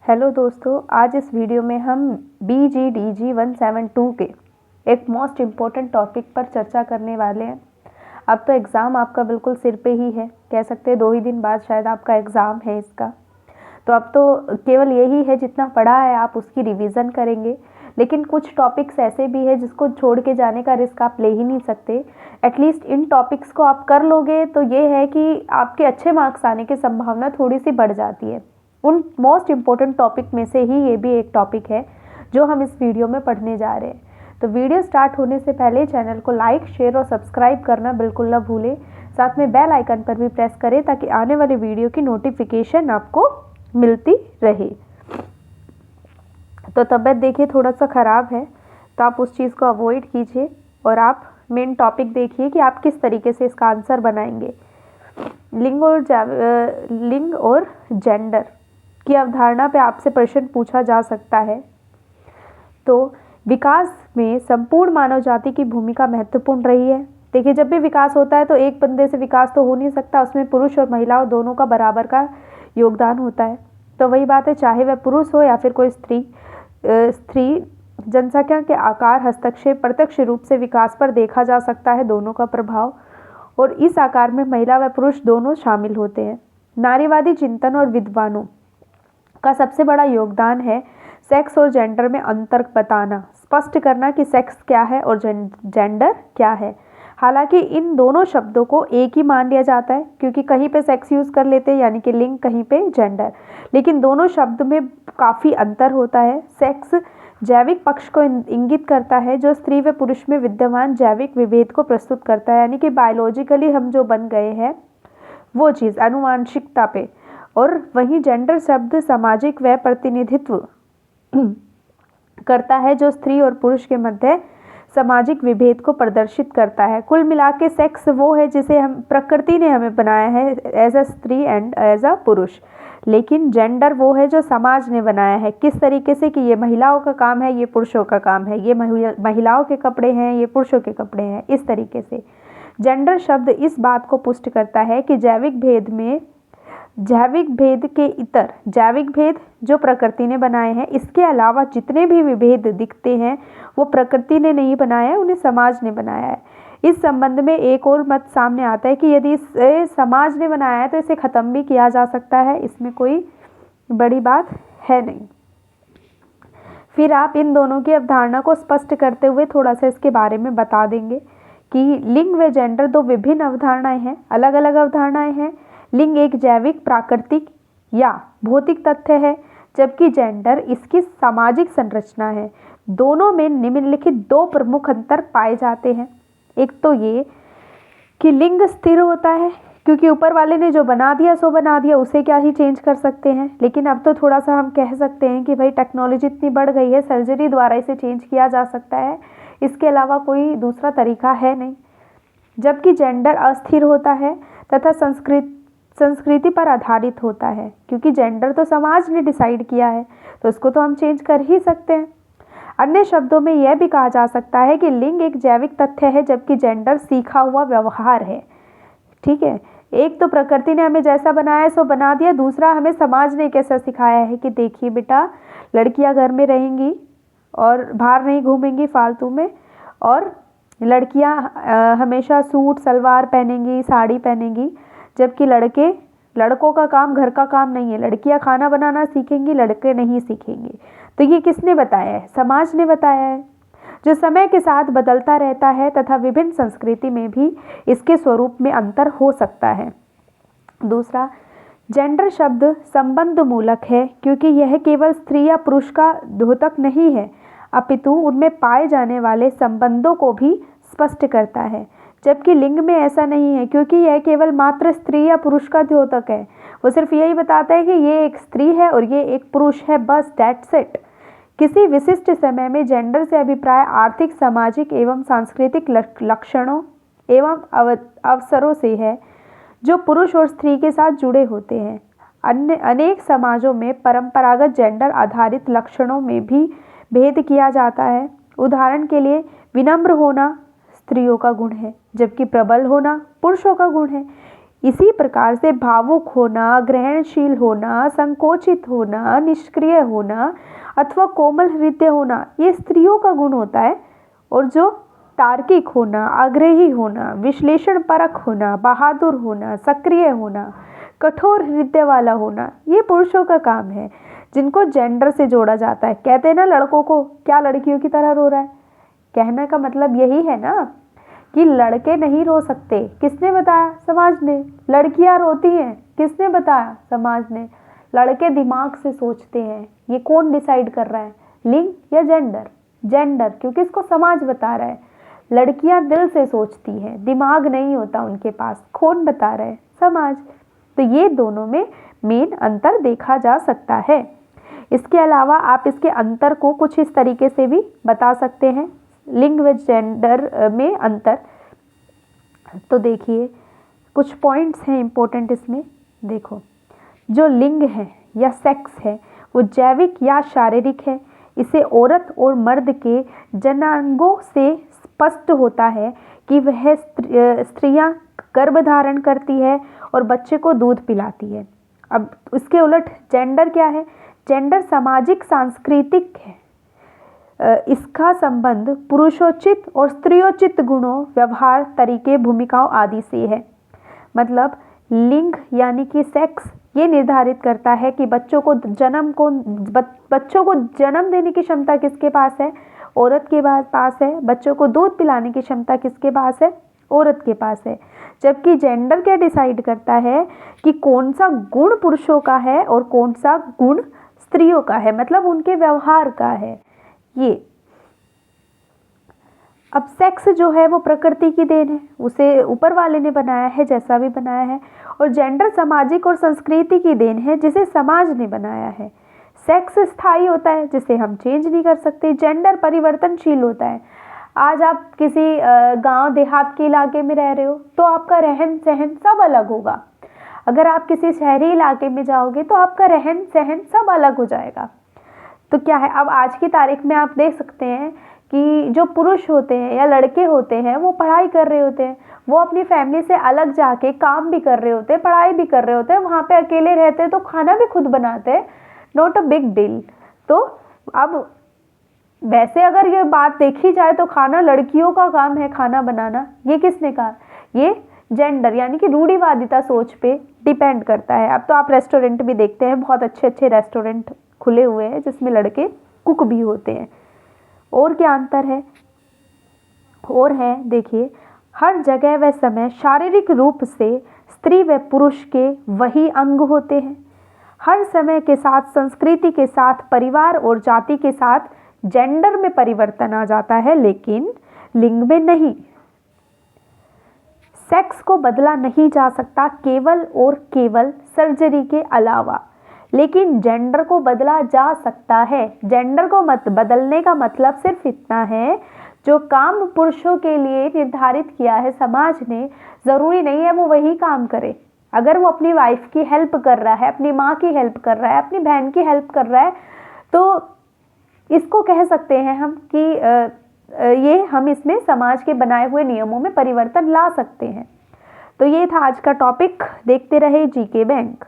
Hello दोस्तों, आज इस वीडियो में हम BGDG 172 के एक मोस्ट इम्पॉर्टेंट टॉपिक पर चर्चा करने वाले हैं। अब तो एग्ज़ाम आपका बिल्कुल सिर पे ही है, कह सकते हैं 2 ही दिन बाद शायद आपका एग्ज़ाम है इसका। तो अब तो केवल यही है, जितना पढ़ा है आप उसकी रिवीजन करेंगे। लेकिन कुछ टॉपिक्स ऐसे भी है जिसको छोड़ के जाने का रिस्क आप ले ही नहीं सकते। एटलीस्ट इन टॉपिक्स को आप कर लोगे तो ये है कि आपके अच्छे मार्क्स आने की संभावना थोड़ी सी बढ़ जाती है। उन मोस्ट इम्पोर्टेंट टॉपिक में से ही ये भी एक टॉपिक है जो हम इस वीडियो में पढ़ने जा रहे हैं। तो वीडियो स्टार्ट होने से पहले चैनल को लाइक, शेयर और सब्सक्राइब करना बिल्कुल ना भूलें। साथ में बेल आइकन पर भी प्रेस करें ताकि आने वाले वीडियो की नोटिफिकेशन आपको मिलती रहे। तो तबीयत देखिए थोड़ा सा ख़राब है, तो आप उस चीज़ को अवॉइड कीजिए और आप मेन टॉपिक देखिए कि आप किस तरीके से इसका आंसर बनाएंगे। लिंग और जेंडर की अवधारणा पे आपसे प्रश्न पूछा जा सकता है। तो विकास में संपूर्ण मानव जाति की भूमिका महत्वपूर्ण रही है। देखिए, जब भी विकास होता है तो एक बंदे से विकास तो हो नहीं सकता, उसमें पुरुष और महिलाओं दोनों का बराबर का योगदान होता है। तो वही बात है, चाहे वह पुरुष हो या फिर कोई स्त्री जनसंख्या के आकार, हस्तक्षेप, प्रत्यक्ष रूप से विकास पर देखा जा सकता है दोनों का प्रभाव, और इस आकार में महिला व पुरुष दोनों शामिल होते हैं। नारीवादी चिंतन और विद्वानों का सबसे बड़ा योगदान है सेक्स और जेंडर में अंतर बताना, स्पष्ट करना कि सेक्स क्या है और जेंडर क्या है। हालांकि इन दोनों शब्दों को एक ही मान लिया जाता है, क्योंकि कहीं पे सेक्स यूज़ कर लेते हैं यानी कि लिंग, कहीं पे जेंडर, लेकिन दोनों शब्द में काफ़ी अंतर होता है। सेक्स जैविक पक्ष को इंगित करता है, जो स्त्री व पुरुष में विद्यमान जैविक विभेद को प्रस्तुत करता है, यानी कि बायोलॉजिकली हम जो बन गए हैं वो चीज़, आनुवांशिकता पे। और वहीं जेंडर शब्द सामाजिक व प्रतिनिधित्व करता है, जो स्त्री और पुरुष के मध्य सामाजिक विभेद को प्रदर्शित करता है। कुल मिला के सेक्स वो है जिसे हम प्रकृति ने हमें बनाया है एज अ स्त्री एंड एज अ पुरुष, लेकिन जेंडर वो है जो समाज ने बनाया है किस तरीके से कि ये महिलाओं का काम है, ये पुरुषों का काम है, ये महिलाओं के कपड़े हैं, ये पुरुषों के कपड़े हैं। इस तरीके से जेंडर शब्द इस बात को पुष्ट करता है कि जैविक भेद के इतर जैविक भेद जो प्रकृति ने बनाए हैं, इसके अलावा जितने भी विभेद दिखते हैं वो प्रकृति ने नहीं बनाया है, उन्हें समाज ने बनाया है। इस संबंध में एक और मत सामने आता है कि यदि इसे समाज ने बनाया है तो इसे ख़त्म भी किया जा सकता है, इसमें कोई बड़ी बात है नहीं। फिर आप इन दोनों की अवधारणा को स्पष्ट करते हुए थोड़ा सा इसके बारे में बता देंगे कि लिंग व जेंडर दो विभिन्न अवधारणाएं हैं, अलग अलग अवधारणाएं हैं। लिंग एक जैविक, प्राकृतिक या भौतिक तथ्य है, जबकि जेंडर इसकी सामाजिक संरचना है। दोनों में निम्नलिखित 2 प्रमुख अंतर पाए जाते हैं। एक तो ये कि लिंग स्थिर होता है, क्योंकि ऊपर वाले ने जो बना दिया सो बना दिया, उसे क्या ही चेंज कर सकते हैं। लेकिन अब तो थोड़ा सा हम कह सकते हैं कि भाई टेक्नोलॉजी इतनी बढ़ गई है, सर्जरी द्वारा इसे चेंज किया जा सकता है, इसके अलावा कोई दूसरा तरीका है नहीं। जबकि जेंडर अस्थिर होता है तथा संस्कृति पर आधारित होता है, क्योंकि जेंडर तो समाज ने डिसाइड किया है, तो इसको तो हम चेंज कर ही सकते हैं। अन्य शब्दों में यह भी कहा जा सकता है कि लिंग एक जैविक तथ्य है, जबकि जेंडर सीखा हुआ व्यवहार है। ठीक है, एक तो प्रकृति ने हमें जैसा बनाया है सो बना दिया, दूसरा हमें समाज ने कैसा सिखाया है कि देखिए बेटा, लड़कियां घर में रहेंगी और बाहर नहीं घूमेंगी फालतू में, और लड़कियां हमेशा सूट सलवार पहनेंगी, साड़ी पहनेंगी, जबकि लड़कों का काम घर का काम नहीं है। लड़कियां खाना बनाना सीखेंगी, लड़के नहीं सीखेंगे। तो ये किसने बताया है? समाज ने बताया है, जो समय के साथ बदलता रहता है तथा विभिन्न संस्कृति में भी इसके स्वरूप में अंतर हो सकता है। दूसरा, जेंडर शब्द संबंध मूलक है, क्योंकि यह केवल स्त्री या पुरुष का द्योतक नहीं है, अपितु उनमें पाए जाने वाले संबंधों को भी स्पष्ट करता है। जबकि लिंग में ऐसा नहीं है, क्योंकि यह केवल मात्र स्त्री या पुरुष का द्योतक है। वो सिर्फ यही बताता है कि ये एक स्त्री है और ये एक पुरुष है, बस दैट्स इट। किसी विशिष्ट समय में जेंडर से अभिप्राय आर्थिक, सामाजिक एवं सांस्कृतिक लक्षणों एवं अवसरों से है, जो पुरुष और स्त्री के साथ जुड़े होते हैं। अनेक समाजों में परंपरागत जेंडर आधारित लक्षणों में भी भेद किया जाता है। उदाहरण के लिए, विनम्र होना स्त्रियों का गुण है, जबकि प्रबल होना पुरुषों का गुण है। इसी प्रकार से भावुक होना, ग्रहणशील होना, संकोचित होना, निष्क्रिय होना अथवा कोमल हृदय होना ये स्त्रियों का गुण होता है। और जो तार्किक होना, आग्रही होना, विश्लेषण परक होना, बहादुर होना, सक्रिय होना, कठोर हृदय वाला होना ये पुरुषों का काम है, जिनको जेंडर से जोड़ा जाता है। कहते हैं ना लड़कों को क्या लड़कियों की तरह रो रहा है, कहने का मतलब यही है ना कि लड़के नहीं रो सकते। किसने बताया? समाज ने। लड़कियां रोती हैं, किसने बताया? समाज ने। लड़के दिमाग से सोचते हैं, ये कौन डिसाइड कर रहा है? लिंग या जेंडर? जेंडर, क्योंकि इसको समाज बता रहा है। लड़कियां दिल से सोचती हैं, दिमाग नहीं होता उनके पास। कौन बता रहा है? समाज। तो ये दोनों में मेन अंतर देखा जा सकता है। इसके अलावा आप इसके अंतर को कुछ इस तरीके से भी बता सकते हैं, लिंग व जेंडर में अंतर। तो देखिए कुछ पॉइंट्स हैं इम्पोर्टेंट इसमें। देखो, जो लिंग है या सेक्स है वो जैविक या शारीरिक है। इसे औरत और मर्द के जनांगों से स्पष्ट होता है कि वह स्त्रियां गर्भ धारण करती है और बच्चे को दूध पिलाती है। अब इसके उलट जेंडर क्या है? जेंडर सामाजिक सांस्कृतिक है। इसका संबंध पुरुषोचित और स्त्रियोचित गुणों, व्यवहार, तरीके, भूमिकाओं आदि से है। मतलब लिंग यानी कि सेक्स ये निर्धारित करता है कि बच्चों को जन्म देने की क्षमता किसके पास है? औरत के पास है। बच्चों को दूध पिलाने की क्षमता किसके पास है? औरत के पास है। जबकि जेंडर क्या डिसाइड करता है कि कौन सा गुण पुरुषों का है और कौन सा गुण स्त्रियों का है, मतलब उनके व्यवहार का है ये। अब सेक्स जो है वो प्रकृति की देन है, उसे ऊपर वाले ने बनाया है जैसा भी बनाया है। और जेंडर सामाजिक और संस्कृति की देन है जिसे समाज ने बनाया है। सेक्स स्थायी होता है जिसे हम चेंज नहीं कर सकते। जेंडर परिवर्तनशील होता है। आज आप किसी गांव देहात के इलाके में रह रहे हो तो आपका रहन सहन सब अलग होगा। अगर आप किसी शहरी इलाके में जाओगे तो आपका रहन सहन सब अलग हो जाएगा। तो क्या है, अब आज की तारीख में आप देख सकते हैं कि जो पुरुष होते हैं या लड़के होते हैं वो पढ़ाई कर रहे होते हैं, वो अपनी फैमिली से अलग जाके काम भी कर रहे होते हैं, पढ़ाई भी कर रहे होते हैं, वहाँ पे अकेले रहते हैं तो खाना भी खुद बनाते हैं, नॉट अ बिग डील। तो अब वैसे अगर ये बात देखी जाए तो खाना लड़कियों का काम है, खाना बनाना। ये किसने कहा? ये जेंडर यानी कि रूढ़िवादिता सोच पे डिपेंड करता है। अब तो आप रेस्टोरेंट भी देखते हैं, बहुत अच्छे अच्छे रेस्टोरेंट खुले हुए हैं जिसमें लड़के कुक भी होते हैं। और क्या अंतर है? और है, देखिए, हर जगह व समय शारीरिक रूप से स्त्री व पुरुष के वही अंग होते हैं। हर समय के साथ, संस्कृति के साथ, परिवार और जाति के साथ जेंडर में परिवर्तन आ जाता है, लेकिन लिंग में नहीं। सेक्स को बदला नहीं जा सकता केवल और केवल सर्जरी के अलावा, लेकिन जेंडर को बदला जा सकता है। जेंडर को बदलने का मतलब सिर्फ इतना है, जो काम पुरुषों के लिए निर्धारित किया है समाज ने, ज़रूरी नहीं है वो वही काम करे। अगर वो अपनी वाइफ की हेल्प कर रहा है, अपनी माँ की हेल्प कर रहा है, अपनी बहन की हेल्प कर रहा है, तो इसको कह सकते हैं हम कि ये हम इसमें समाज के बनाए हुए नियमों में परिवर्तन ला सकते हैं। तो ये था आज का टॉपिक। देखते रहे जीके बैंक।